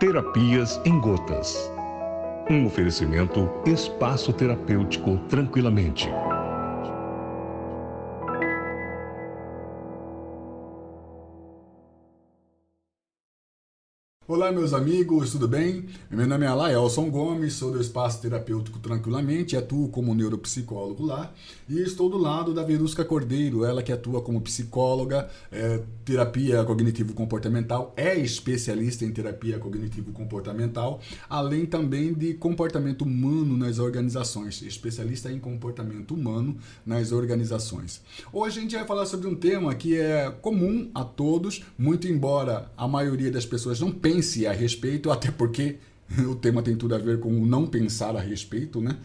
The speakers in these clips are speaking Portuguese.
Terapias em Gotas. Um oferecimento Espaço Terapêutico Tranquilamente. Olá, meus amigos, tudo bem? Meu nome é Alaelson Gomes, sou do Espaço Terapêutico Tranquilamente, atuo como neuropsicólogo lá e estou do lado da Verusca Cordeiro, ela que atua como psicóloga, terapia cognitivo-comportamental, é especialista em terapia cognitivo-comportamental, além também de comportamento humano nas organizações, especialista em comportamento humano nas organizações. Hoje a gente vai falar sobre um tema que é comum a todos, muito embora a maioria das pessoas não pense a respeito, até porque o tema tem tudo a ver com o não pensar a respeito, né?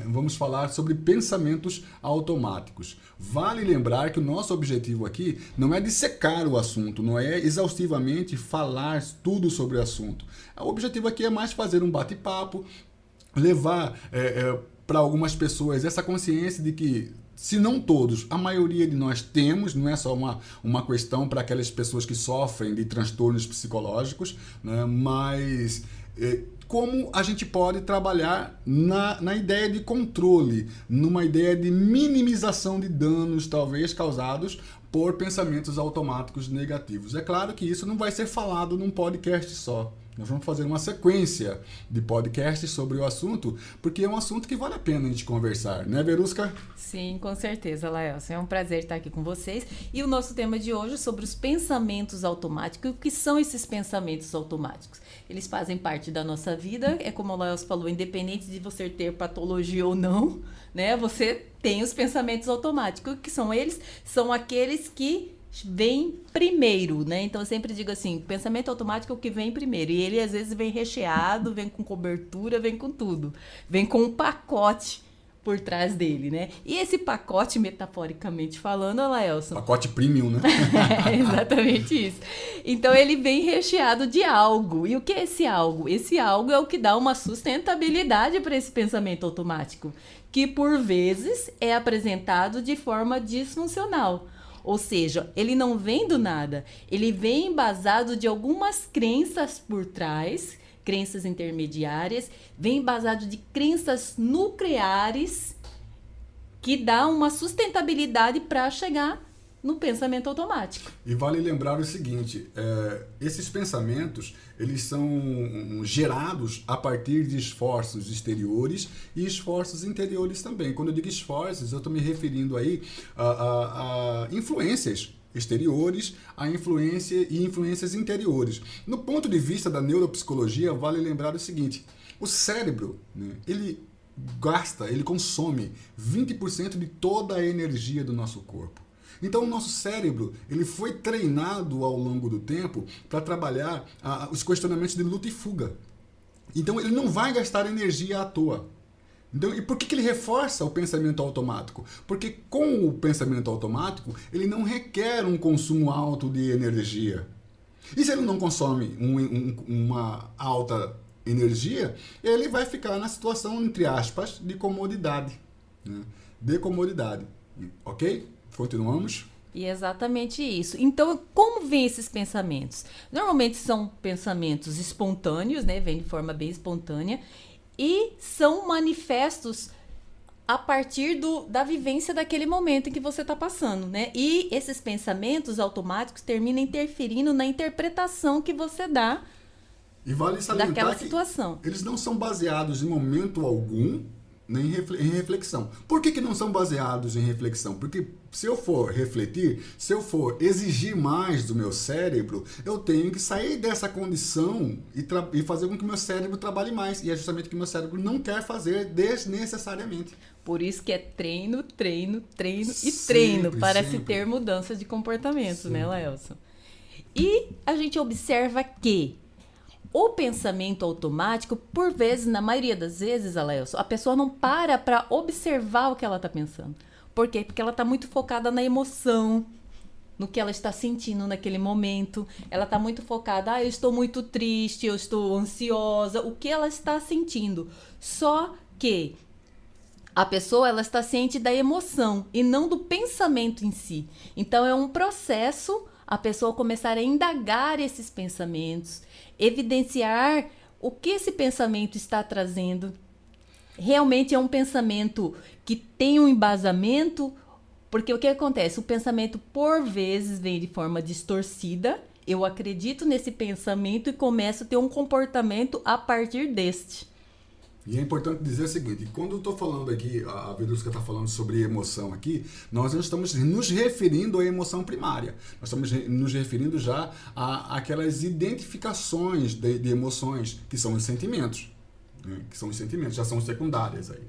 Vamos falar sobre pensamentos automáticos. Vale lembrar que o nosso objetivo aqui não é dissecar o assunto, não é exaustivamente falar tudo sobre o assunto. O objetivo aqui é mais fazer um bate-papo, levar para algumas pessoas essa consciência de que, se não todos, a maioria de nós temos, não é só uma questão para aquelas pessoas que sofrem de transtornos psicológicos, né? Mas como a gente pode trabalhar na ideia de controle, numa ideia de minimização de danos talvez causados por pensamentos automáticos negativos. É claro que isso não vai ser falado num podcast só. Nós vamos fazer uma sequência de podcasts sobre o assunto, porque é um assunto que vale a pena a gente conversar, né, Verusca? Sim, com certeza, Laelson. É um prazer estar aqui com vocês. E o nosso tema de hoje é sobre os pensamentos automáticos. O que são esses pensamentos automáticos? Eles fazem parte da nossa vida, é como o Laelson falou, independente de você ter patologia ou não, né? Você tem os pensamentos automáticos. O que são eles? São aqueles que vem primeiro, né? Então eu sempre digo assim, pensamento automático é o que vem primeiro. E ele às vezes vem recheado, vem com cobertura, vem com tudo. Vem com um pacote por trás dele, né? E esse pacote, metaforicamente falando, Laelson... Pacote premium, né? É exatamente isso. Então ele vem recheado de algo. E o que é esse algo? Esse algo é o que dá uma sustentabilidade para esse pensamento automático, que por vezes é apresentado de forma disfuncional. Ou seja, ele não vem do nada, ele vem embasado de algumas crenças por trás, crenças intermediárias, vem embasado de crenças nucleares que dá uma sustentabilidade para chegar no pensamento automático. E vale lembrar o seguinte, esses pensamentos, eles são gerados a partir de esforços exteriores e esforços interiores também. Quando eu digo esforços, eu estou me referindo aí a influências exteriores, a influência e influências interiores. No ponto de vista da neuropsicologia, vale lembrar o seguinte, o cérebro, né, ele consome 20% de toda a energia do nosso corpo. Então o nosso cérebro, ele foi treinado ao longo do tempo para trabalhar os questionamentos de luta e fuga. Então ele não vai gastar energia à toa. Então, e por que ele reforça o pensamento automático? Porque com o pensamento automático, ele não requer um consumo alto de energia. E se ele não consome uma alta energia, ele vai ficar na situação, entre aspas, de comodidade. Né? De comodidade. Ok? Continuamos? E é exatamente isso. Então, como vêm esses pensamentos? Normalmente são pensamentos espontâneos, né? Vêm de forma bem espontânea e são manifestos a partir da vivência daquele momento em que você está passando, né? E esses pensamentos automáticos terminam interferindo na interpretação que você dá daquela situação. Eles não são baseados em momento algum em reflexão. Por que não são baseados em reflexão? Porque se eu for refletir, se eu for exigir mais do meu cérebro, eu tenho que sair dessa condição e fazer com que o meu cérebro trabalhe mais. E é justamente o que o meu cérebro não quer fazer desnecessariamente. Por isso que é treino, treino, treino e treino para se ter mudança de comportamento, né, Laelson? E a gente observa que o pensamento automático, por vezes, na maioria das vezes, Alaelson, a pessoa não para observar o que ela está pensando. Por quê? Porque ela está muito focada na emoção, no que ela está sentindo naquele momento. Ela está muito focada, eu estou muito triste, eu estou ansiosa, o que ela está sentindo. Só que a pessoa, ela está ciente da emoção e não do pensamento em si. Então, é um processo a pessoa começar a indagar esses pensamentos, evidenciar o que esse pensamento está trazendo. Realmente é um pensamento que tem um embasamento, porque o que acontece? O pensamento, por vezes, vem de forma distorcida. Eu acredito nesse pensamento e começo a ter um comportamento a partir deste. E é importante dizer o seguinte, quando eu estou falando aqui, a Verusca está falando sobre emoção aqui, nós não estamos nos referindo à emoção primária. Nós estamos nos referindo já àquelas identificações de emoções, que são os sentimentos. Né? Que são os sentimentos, já são secundárias aí.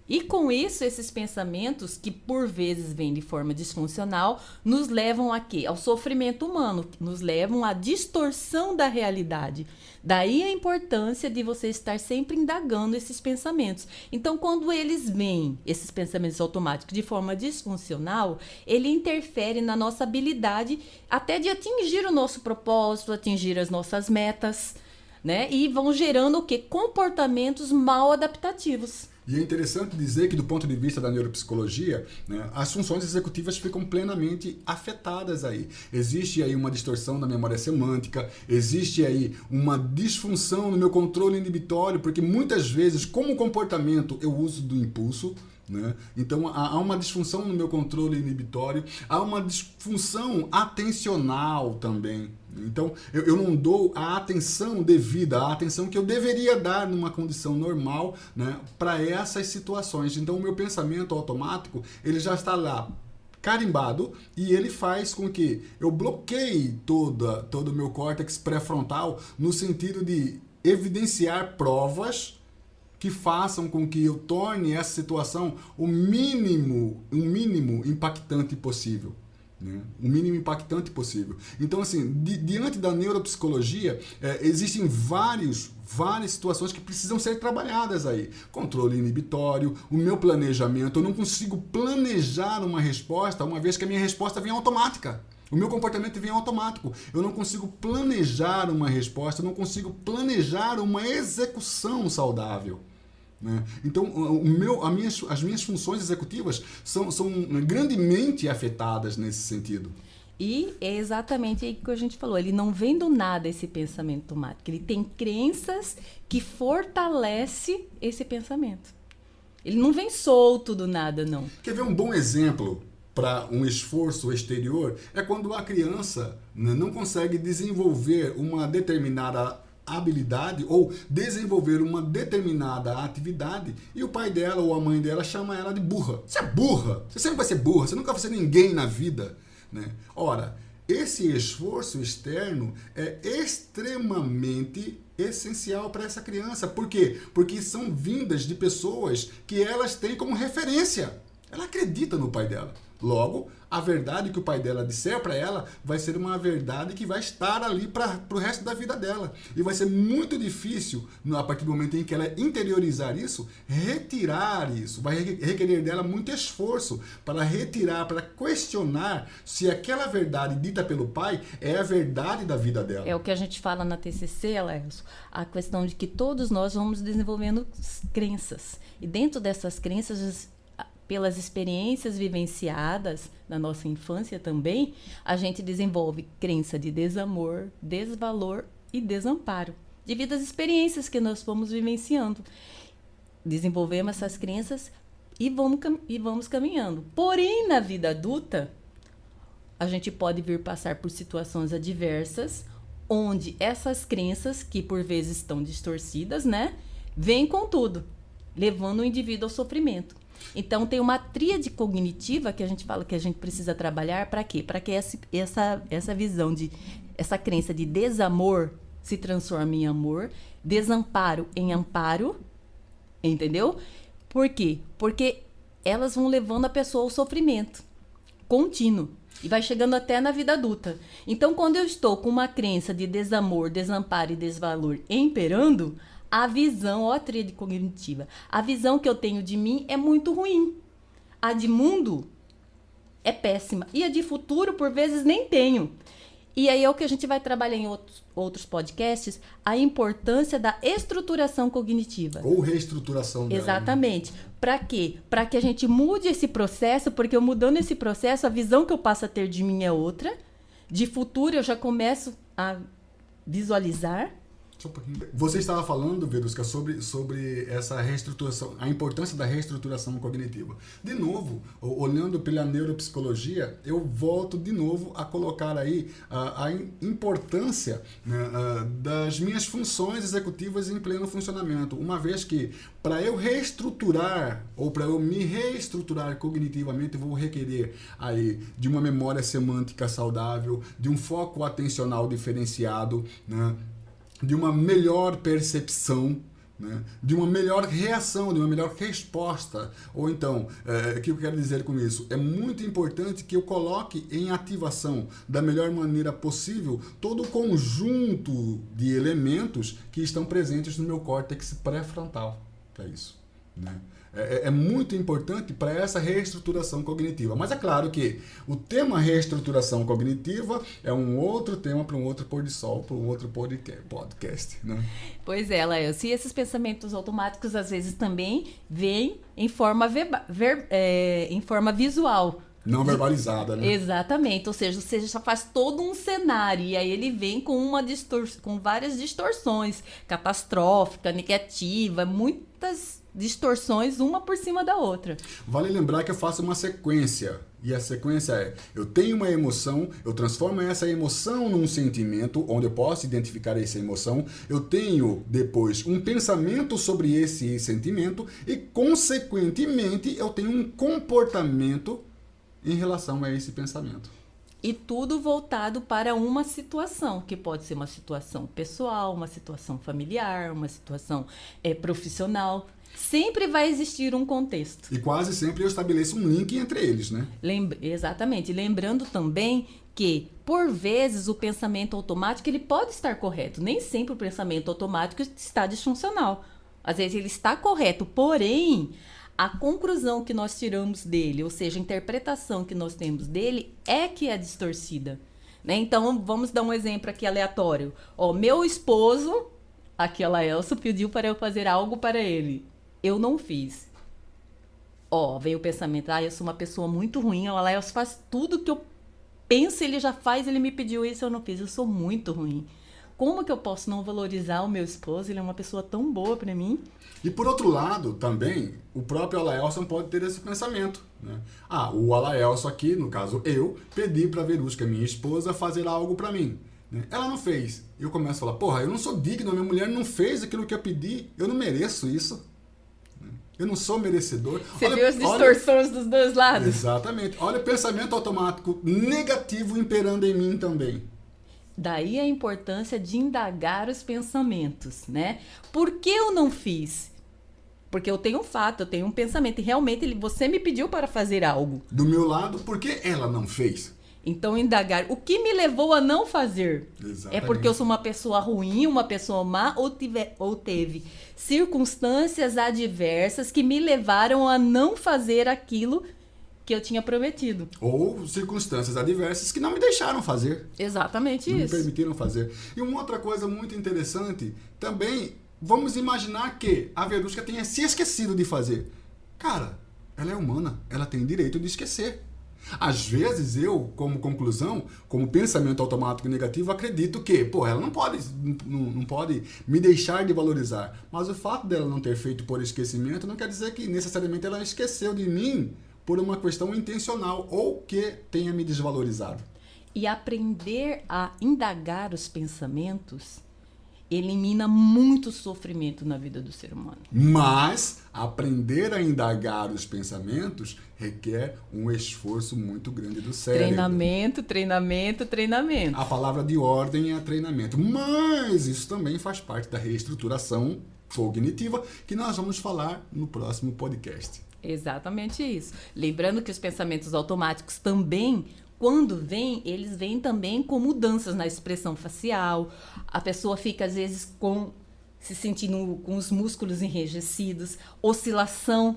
E com isso, esses pensamentos, que por vezes vêm de forma disfuncional, nos levam a quê? Ao sofrimento humano, nos levam à distorção da realidade. Daí a importância de você estar sempre indagando esses pensamentos. Então, quando eles vêm, esses pensamentos automáticos, de forma disfuncional, ele interfere na nossa habilidade até de atingir o nosso propósito, atingir as nossas metas, né? E vão gerando o quê? Comportamentos mal adaptativos. E é interessante dizer que, do ponto de vista da neuropsicologia, né, as funções executivas ficam plenamente afetadas aí. Existe aí uma distorção da memória semântica, existe aí uma disfunção no meu controle inibitório, porque muitas vezes, como comportamento, eu uso do impulso, né? Então há uma disfunção no meu controle inibitório, há uma disfunção atencional também. Então eu não dou a atenção devida, a atenção que eu deveria dar numa condição normal, né, para essas situações. Então o meu pensamento automático, ele já está lá carimbado e ele faz com que eu bloqueie todo o meu córtex pré-frontal no sentido de evidenciar provas que façam com que eu torne essa situação o mínimo impactante possível. Né? O mínimo impactante possível. Então, assim, diante da neuropsicologia, existem várias situações que precisam ser trabalhadas aí. Controle inibitório, o meu planejamento. Eu não consigo planejar uma resposta, uma vez que a minha resposta vem automática. O meu comportamento vem automático. Eu não consigo planejar uma resposta, eu não consigo planejar uma execução saudável. Né? Então, as minhas funções executivas são grandemente afetadas nesse sentido. E é exatamente aí que a gente falou, ele não vem do nada esse pensamento automático, ele tem crenças que fortalecem esse pensamento. Ele não vem solto do nada, não. Quer ver um bom exemplo para um esforço exterior? É quando a criança, né, não consegue desenvolver uma determinada habilidade ou desenvolver uma determinada atividade e o pai dela ou a mãe dela chama ela de burra. Você é burra, você sempre vai ser burra, você nunca vai ser ninguém na vida. Né? Ora, esse esforço externo é extremamente essencial para essa criança. Por quê? Porque são vindas de pessoas que elas têm como referência. Ela acredita no pai dela. Logo, a verdade que o pai dela disser para ela vai ser uma verdade que vai estar ali para o resto da vida dela. E vai ser muito difícil, a partir do momento em que ela interiorizar isso, retirar isso. Vai requerer dela muito esforço para retirar, para questionar se aquela verdade dita pelo pai é a verdade da vida dela. É o que a gente fala na TCC, Alércio, a questão de que todos nós vamos desenvolvendo crenças. E dentro dessas crenças, pelas experiências vivenciadas na nossa infância também, a gente desenvolve crença de desamor, desvalor e desamparo, devido às experiências que nós fomos vivenciando. Desenvolvemos essas crenças e vamos caminhando. Porém, na vida adulta, a gente pode vir passar por situações adversas, onde essas crenças, que por vezes estão distorcidas, né, vêm com tudo, levando o indivíduo ao sofrimento. Então, tem uma tríade cognitiva que a gente fala que a gente precisa trabalhar para quê? Para que essa visão essa crença de desamor se transforme em amor, desamparo em amparo, entendeu? Por quê? Porque elas vão levando a pessoa ao sofrimento contínuo e vai chegando até na vida adulta. Então, quando eu estou com uma crença de desamor, desamparo e desvalor imperando, a visão, a tríade cognitiva, a visão que eu tenho de mim é muito ruim. A de mundo é péssima. E a de futuro, por vezes, nem tenho. E aí é o que a gente vai trabalhar em outros podcasts, a importância da estruturação cognitiva. Ou reestruturação dela. Exatamente. Para quê? Para que a gente mude esse processo, porque eu mudando esse processo, a visão que eu passo a ter de mim é outra, de futuro eu já começo a visualizar. Só um pouquinho. Você estava falando, Verusca, sobre essa reestruturação, a importância da reestruturação cognitiva. De novo, olhando pela neuropsicologia, eu volto de novo a colocar aí a importância, né, das minhas funções executivas em pleno funcionamento. Uma vez que, para eu reestruturar, ou para eu me reestruturar cognitivamente, eu vou requerer aí de uma memória semântica saudável, de um foco atencional diferenciado, né, de uma melhor percepção, né, de uma melhor reação, de uma melhor resposta. Ou então, o que eu quero dizer com isso? É muito importante que eu coloque em ativação da melhor maneira possível todo o conjunto de elementos que estão presentes no meu córtex pré-frontal para isso, né? É muito importante para essa reestruturação cognitiva. Mas é claro que o tema reestruturação cognitiva é um outro tema para um outro pôr de sol, para um outro podcast, né? Pois é, Laelcio. E esses pensamentos automáticos, às vezes, também vêm em forma, em forma visual. Não verbalizada, né? Exatamente. Ou seja, você já faz todo um cenário e aí ele vem com com várias distorções, catastrófica, negativa, muitas distorções uma por cima da outra. Vale lembrar que eu faço uma sequência. E a sequência é, eu tenho uma emoção, eu transformo essa emoção num sentimento, onde eu posso identificar essa emoção. Eu tenho, depois, um pensamento sobre esse sentimento e, consequentemente, eu tenho um comportamento em relação a esse pensamento. E tudo voltado para uma situação, que pode ser uma situação pessoal, uma situação familiar, uma situação profissional. Sempre vai existir um contexto. E quase sempre eu estabeleço um link entre eles, né? Exatamente. Lembrando também que, por vezes, o pensamento automático ele pode estar correto. Nem sempre o pensamento automático está disfuncional. Às vezes ele está correto, porém, a conclusão que nós tiramos dele, ou seja, a interpretação que nós temos dele, é que é distorcida, né? Então, vamos dar um exemplo aqui aleatório. Meu esposo, aqui a Laelcio, pediu para eu fazer algo para ele. Eu não fiz. Veio o pensamento, eu sou uma pessoa muito ruim, o Laelcio faz tudo que eu penso, ele já faz, ele me pediu isso, eu não fiz, eu sou muito ruim. Como que eu posso não valorizar o meu esposo? Ele é uma pessoa tão boa para mim. E por outro lado, também, o próprio Alaelson pode ter esse pensamento, né? O Alaelson aqui, no caso eu, pedi para a Verusca, minha esposa, fazer algo para mim, né? Ela não fez. Eu começo a falar, eu não sou digno, a minha mulher não fez aquilo que eu pedi, eu não mereço isso. Eu não sou merecedor. Você viu as distorções dos dois lados? Exatamente. Olha o pensamento automático negativo imperando em mim também. Daí a importância de indagar os pensamentos, né? Por que eu não fiz? Porque eu tenho um fato, eu tenho um pensamento. E realmente você me pediu para fazer algo. Do meu lado, por que ela não fez? Então, indagar. O que me levou a não fazer? Exatamente. É porque eu sou uma pessoa ruim, uma pessoa má, ou teve circunstâncias adversas que me levaram a não fazer aquilo que eu tinha prometido. Ou circunstâncias adversas que não me deixaram fazer. Exatamente não isso. Me permitiram fazer. E uma outra coisa muito interessante, também, vamos imaginar que a Verusca tenha se esquecido de fazer. Cara, ela é humana, ela tem direito de esquecer. Às vezes eu, como conclusão, como pensamento automático negativo, acredito que, ela não pode me deixar de valorizar. Mas o fato dela não ter feito por esquecimento não quer dizer que necessariamente ela esqueceu de mim por uma questão intencional ou que tenha me desvalorizado. E aprender a indagar os pensamentos elimina muito sofrimento na vida do ser humano. Mas aprender a indagar os pensamentos requer um esforço muito grande do cérebro. Treinamento. A palavra de ordem é treinamento. Mas isso também faz parte da reestruturação cognitiva que nós vamos falar no próximo podcast. Exatamente isso. Lembrando que os pensamentos automáticos também, quando vêm, eles vêm também com mudanças na expressão facial. A pessoa fica, às vezes, se sentindo com os músculos enrijecidos, oscilação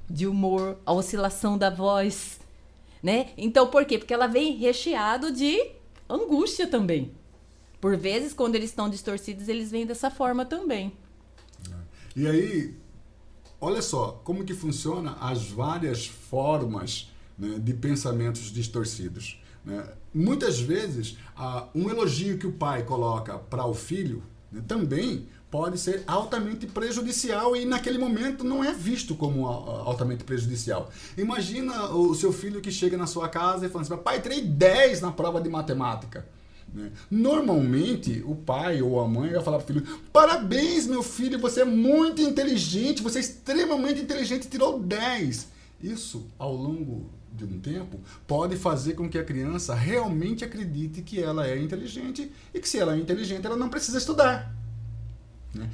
de humor, a oscilação da voz, né? Então, por quê? Porque ela vem recheado de angústia também. Por vezes, quando eles estão distorcidos, eles vêm dessa forma também. E aí, olha só como que funciona as várias formas, né, de pensamentos distorcidos. né? Muitas vezes, um elogio que o pai coloca para o filho, né, também pode ser altamente prejudicial e naquele momento não é visto como altamente prejudicial. Imagina o seu filho que chega na sua casa e fala assim: pai, tirei 10 na prova de matemática. Normalmente, o pai ou a mãe vai falar para o filho: parabéns, meu filho, você é muito inteligente, você é extremamente inteligente, tirou 10. Isso, ao longo de um tempo, pode fazer com que a criança realmente acredite que ela é inteligente e que se ela é inteligente, ela não precisa estudar.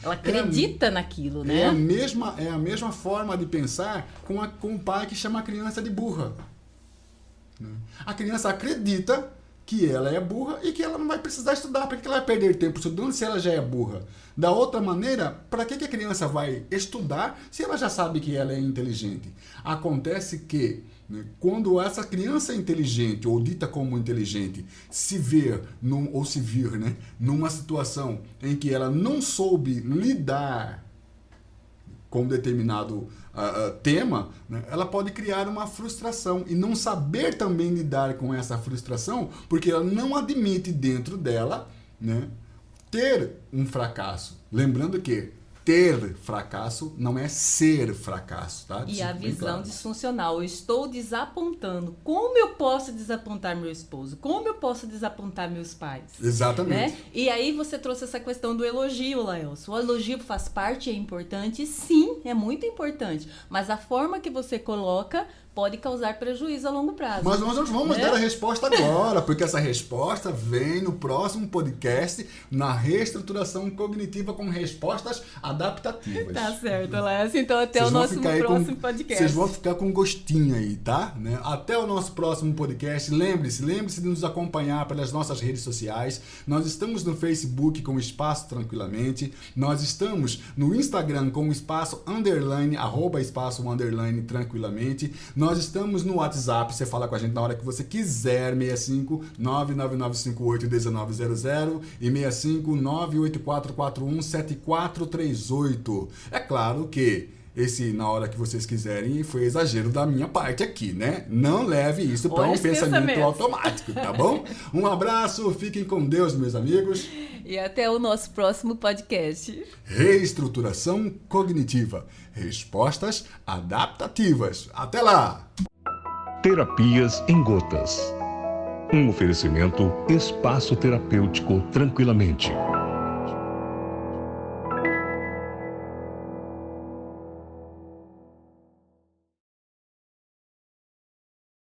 Ela acredita naquilo, né? É a mesma forma de pensar com o pai que chama a criança de burra. A criança acredita que ela é burra e que ela não vai precisar estudar. Para que ela vai perder tempo estudando se ela já é burra? Da outra maneira, para que a criança vai estudar se ela já sabe que ela é inteligente? Acontece que, né, quando essa criança inteligente, ou dita como inteligente, se vir, né, numa situação em que ela não soube lidar com determinado tema, né, ela pode criar uma frustração e não saber também lidar com essa frustração, porque ela não admite dentro dela, né, ter um fracasso. Lembrando que ter fracasso não é ser fracasso, tá? E a visão disfuncional: eu estou desapontando. Como eu posso desapontar meu esposo? Como eu posso desapontar meus pais? Exatamente. Né? E aí você trouxe essa questão do elogio, Laelson. O elogio faz parte, é importante? Sim, é muito importante. Mas a forma que você coloca pode causar prejuízo a longo prazo. Mas nós não vamos dar a resposta agora, porque essa resposta vem no próximo podcast, na reestruturação cognitiva com respostas adaptativas. Tá certo, Léo. Então até o nosso próximo podcast. Vocês vão ficar com gostinho aí, tá? Né? Até o nosso próximo podcast. Lembre-se de nos acompanhar pelas nossas redes sociais. Nós estamos no Facebook com o Espaço Tranquilamente. Nós estamos no Instagram com o espaço _ @espaço _ tranquilamente. Nós estamos no WhatsApp, você fala com a gente na hora que você quiser, 65 99958 1900 e 65 98441 7438. É claro que esse na hora que vocês quiserem foi exagero da minha parte aqui, né? Não leve isso para um pensamento automático, tá bom? Um abraço, fiquem com Deus, meus amigos. E até o nosso próximo podcast. Reestruturação cognitiva. Respostas adaptativas. Até lá! Terapias em Gotas. Um oferecimento Espaço Terapêutico Tranquilamente.